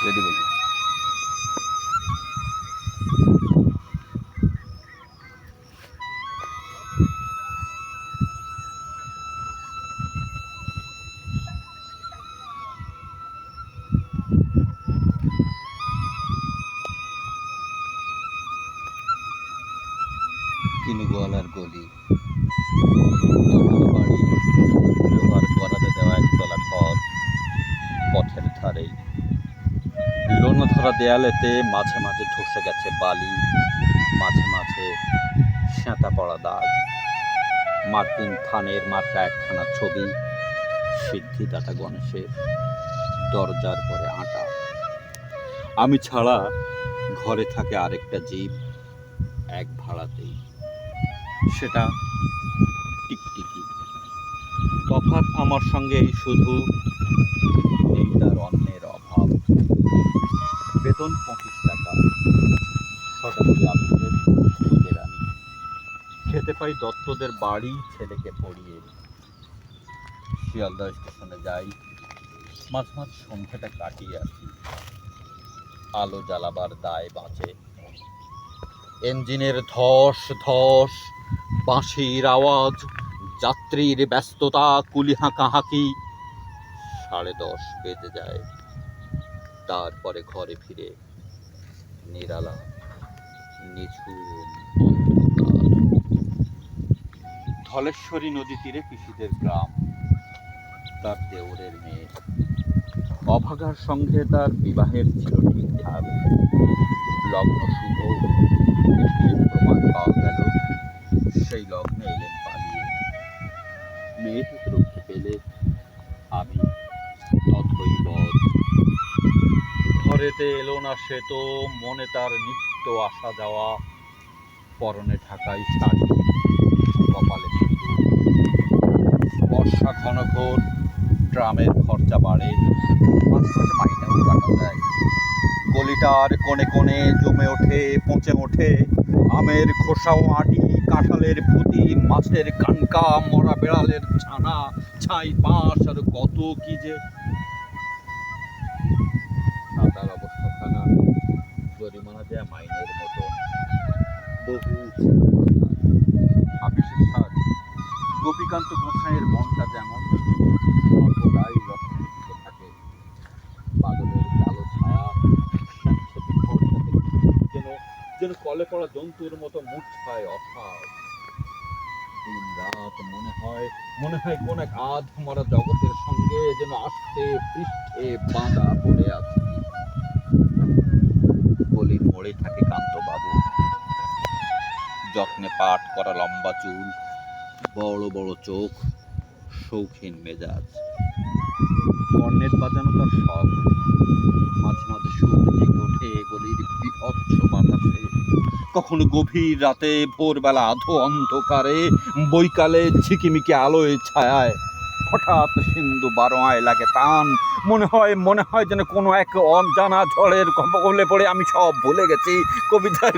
Ready বলি। কিনুগোয়ালার গলি, দোতলা বাড়ি, লোহার গড়াতে দেওয়া একতলা ঘর, পথের ধারে লোনা ধরা দেয়ালেতে মাঝে মাঝে ধসে গেছে বালি, মাঝে মাঝে সেঁতা পড়া দাগ, মার্কিন থানের মার্কা একখানা ছবি, সিদ্ধিদাতা গণেশের দরজার পরে আটা। আমি ছাড়া ঘরে থাকে আরেকটা জীব, এক ভাড়াতেই, সেটা টিকটিকি। তফাৎ আমার সঙ্গে এই শুধু, নেই তার অন্যের অভাব। বেতন 25 টাকা, শতাব্দী আবুদের কেরানি। খেতে পাই দত্তদের বাড়ি, ছেলেকে পড়িয়ে। শিয়ালদা স্টেশনে যাই, মাঝে মাঝে সন্ধ্যাটা কাটিয়ে আসি। আলো জ্বালাবার দায় বাঁচে। ইঞ্জিনের ধস ধস, বাঁশির আওয়াজ, যাত্রীর ব্যস্ততা, কুলি হাঁকাহাঁকি। 10:30 বেজে যায়। তারপরে ঘরে ফিরে নিরালা, নিঝুম অন্ধকার। ধলেশ্বরী নদী তীরে পিসিদের গ্রাম, তার দেওরের মেয়ে। অভাগার সঙ্গে তার বিবাহের ছিল ঠিকঠাক, লগ্ন শুভ, প্রমাণ পাওয়া গেল। সেই লগ্নে এলেন পালিয়ে। মেয়েটিকে রক্ষে পেলে আমি তথৈবৎ। ঘরেতে এলো না সে তো, মনে তার নিত্য আসা যাওয়া, পরনে ঢাকাই শাড়ি, কপালে সিঁদুর। বর্ষা ঘনঘোর, ট্রামের খরচা বাড়ে, মাঝে মাঝে মাইনেও কাটা যায়। গলিটার কোণে কোণে জমে ওঠে, পচে ওঠে আমের খোসাও আটি, কাঁঠালের ফুটি, মাছের কানকা, মরা বেড়ালের ছানা, ছাই পাঁশ আর কত কি যে। সাদার অবস্থা খানা, জরিমানা দেয়া মাইনের মতো। বহু আপিসের সাজ, গোপীকান্ত গোসাইয়ের মনটা যেমন সর্বদাই লক্ষ্যে থাকে। বাদলের কালো ছায়া যেন যেন কলে পড়া জন্তুর মতো মূর্ছায় অসাড়। দিন রাত মনে হয় কোন এক আধ মরা জগতের সঙ্গে যেন আস্তে পৃষ্ঠে বাঁধা পড়ে আছে। গলির মোড়ে থাকে কান্তবাবু, যত্নে পাট করা লম্বা চুল, বড় বড় চোখ, শৌখিন মেজাজ। কর্নেট বাজানো তার শখ। মাঝে মাঝে সুর জেগে ওঠে গলির বিভৎস বাতাসে, কখনো গভীর রাতে, ভোরবেলা আধো অন্ধকারে, বৈকালে ঝিকিমিকি আলোয় ছায়ায়। হঠাৎ সিন্ধু বারোয়ায় লাগে টান, মনে হয় যেন কোনো এক অজানা ঝড়ের কবলে পড়ে আমি সব ভুলে গেছি। কবিতার